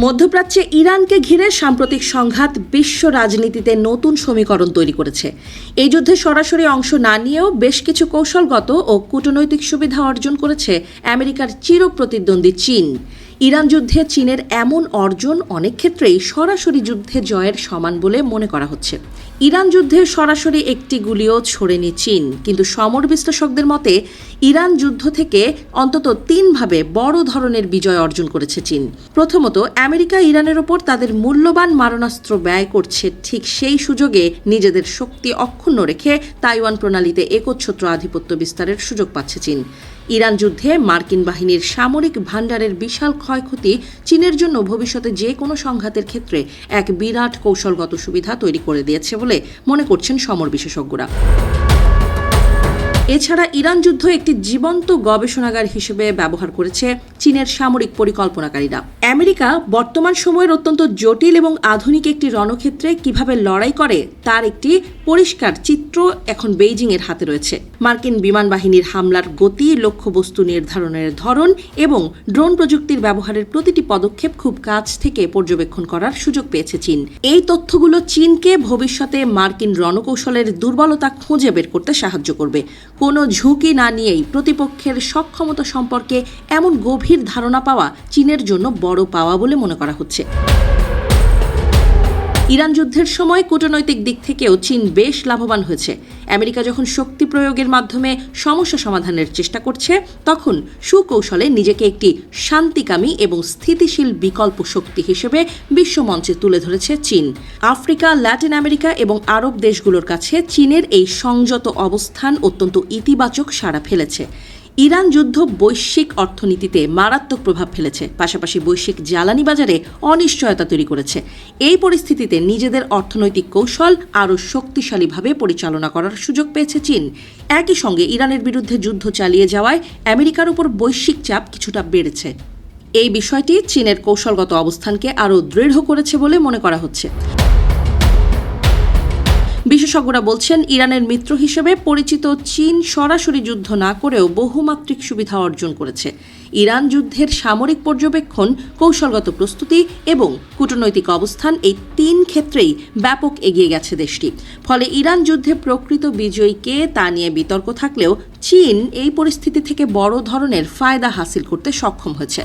মধ্যপ্রাচ্যে ইরানকে ঘিরে সাম্প্রতিক সংঘাত বিশ্ব রাজনীতিতে নতুন সমীকরণ তৈরি করেছে। এই যুদ্ধে সরাসরি অংশ না নিয়েও বেশ কিছু কৌশলগত ও কূটনৈতিক সুবিধা অর্জন করেছে আমেরিকার চিরপ্রতিদ্বন্দ্বী চীন। ইরান যুদ্ধে চীনের এমন অর্জন অনেক ক্ষেত্রেই সরাসরি যুদ্ধে জয়ের সমান বলে মনে করা হচ্ছে। ইরান যুদ্ধে সরাসরি একটি গুলিও ছোড়েনি চীন, কিন্তু সমর বিশ্লেষকদের মতে ইরান যুদ্ধ থেকে অন্তত তিনভাবে বড় ধরনের বিজয় অর্জন করেছে চীন। প্রথমত, আমেরিকা ইরানের ওপর তাদের মূল্যবান মারণাস্ত্র ব্যয় করছে, ঠিক সেই সুযোগে নিজেদের শক্তি অক্ষুণ্ণ রেখে তাইওয়ান প্রণালীতে একচ্ছত্র আধিপত্য বিস্তারের সুযোগ পাচ্ছে চীন। ইরান যুদ্ধে মার্কিন বাহিনীর সামরিক ভাণ্ডারের বিশাল ক্ষয়ক্ষতি চীনের জন্য ভবিষ্যতে যে কোনো সংঘাতের ক্ষেত্রে এক বিরাট কৌশলগত সুবিধা তৈরি করে দিয়েছে বলে মনে করছেন সমর বিশেষজ্ঞরা। এছাড়া ইরান যুদ্ধ একটি জীবন্ত গবেষণাগার হিসেবে ব্যবহার করেছে চীনের সামরিক পরিকল্পনাকারীরা। আমেরিকা বর্তমান সময়ের অত্যন্ত জটিল এবং আধুনিক একটি রণক্ষেত্রে কিভাবে লড়াই করে তার একটি পরিষ্কার চিত্র এখন বেইজিংয়ের হাতে রয়েছে। মার্কিন বিমান বাহিনীর হামলার গতি, লক্ষ্যবস্তু নির্ধারণের ধরন এবং ড্রোন প্রযুক্তির ব্যবহারের প্রতিটি পদক্ষেপ খুব কাছ থেকে পর্যবেক্ষণ করার সুযোগ পেয়েছে চীন। এই তথ্যগুলো চীনকে ভবিষ্যতে মার্কিন রণকৌশলের দুর্বলতা খুঁজে বের করতে সাহায্য করবে। কোনো ঝুঁকি না নিয়েই প্রতিপক্ষের সক্ষমতা সম্পর্কে এমন গভীর ধারণা পাওয়া চীনের জন্য বড় পাওয়া বলে মনে করা হচ্ছে। ইরান যুদ্ধের সময় কূটনৈতিক দিক থেকেও চীন বেশ লাভবান হয়েছে। আমেরিকা যখন শক্তি প্রয়োগের মাধ্যমে সমস্যা সমাধানের চেষ্টা করছে, তখন সুকৌশলে নিজেকে একটি শান্তিকামী এবং স্থিতিশীল বিকল্প শক্তি হিসেবে বিশ্বমঞ্চে তুলে ধরেছে চীন। আফ্রিকা, ল্যাটিন আমেরিকা এবং আরব দেশগুলোর কাছে চীনের এই সংযত অবস্থান অত্যন্ত ইতিবাচক সাড়া ফেলেছে। ইরান যুদ্ধ বৈশ্বিক অর্থনীতিতে মারাত্মক প্রভাব ফেলেছে, পাশাপাশি বৈশ্বিক জ্বালানি বাজারে অনিশ্চয়তা তৈরি করেছে। এই পরিস্থিতিতে নিজেদের অর্থনৈতিক কৌশল আরও শক্তিশালীভাবে পরিচালনা করার সুযোগ পেয়েছে চীন। একই সঙ্গে ইরানের বিরুদ্ধে যুদ্ধ চালিয়ে যাওয়ায় আমেরিকার উপর বৈশ্বিক চাপ কিছুটা বেড়েছে। এই বিষয়টি চীনের কৌশলগত অবস্থানকে আরও দৃঢ় করেছে বলে মনে করা হচ্ছে। বিশেষজ্ঞরা বলছেন, ইরানের মিত্র হিসেবে পরিচিত চীন সরাসরি যুদ্ধ না করেও বহুমাত্রিক সুবিধা অর্জন করেছে। ইরান যুদ্ধের সামরিক পর্যবেক্ষণ, কৌশলগত প্রস্তুতি এবং কূটনৈতিক অবস্থান, এই তিন ক্ষেত্রেই ব্যাপক এগিয়ে গেছে দেশটি। ফলে ইরান যুদ্ধে প্রকৃত বিজয়ী কে তা নিয়ে বিতর্ক থাকলেও চীন এই পরিস্থিতি থেকে বড় ধরনের ফায়দা হাসিল করতে সক্ষম হয়েছে।